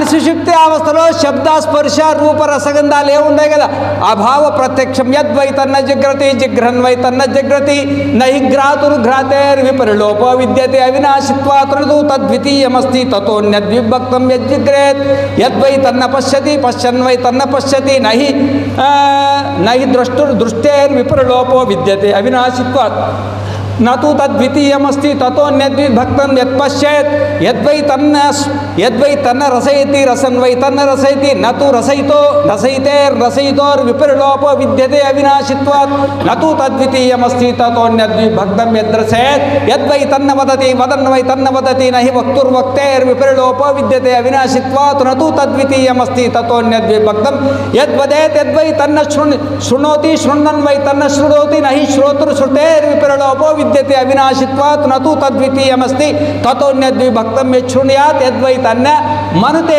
సుషుప్తి అవస్థలో శబ్ద స్పర్శ రూప రసగంధాలు ఏముంటాయి కదా. అభావ ప్రత్యక్షం యద్వై తన్న జిగ్రతి జిగ్రహన్వై తన్న జిగ్రతి నహి గ్రాతురు గ్రాతేర్ విపరిలోపో విద్యతే అవినాశిత్వాతృదు తద్వితీయమస్తి తతోన్యద్విభక్తం యజ్జిగ్రేత్ యద్వై తన్న పశ్యతి పశ్యన్వై తన్న పశ్యతి నహి దృష్టేర్ విపరిలోపో విద్యతే అవినాశిత్వాత్ నతు తద్వితీయమస్తి తతోన్యద్విభక్తం యత్పశ్యేత్ యద్వై తన్న రసయతి రసన్వై తన్న రసయతి నతు రసయితేర్రసయితోర్ విపరిలోపో విద్యతే అవినాశిత్వాత్ నతు తద్వితీయమస్తి తతోన్యద్విభక్తం యద్రసేత్ యద్వై తన్న వదతి వదన్వై తన్న వదతి నహి వక్తుర్వక్తేర్ విపరిలోపో విద్యతే అవినాశిత్వాత్ నతు తద్వితీయమస్తి తతోన్యద్విభక్తం యద్వదేత్ యద్వై తన్న శృణోతి శృణ్వన్వై తన్న శృణోతి నహి శ్రోతుర్శ్రుతేర్ విపరిలోపో విద్యతే అవినాశిత్వాత్ నతు తద్వితీయమస్తి తతోన్యద్విభక్తం యశృణ్యాత్ యద్వై తన్న మనుతే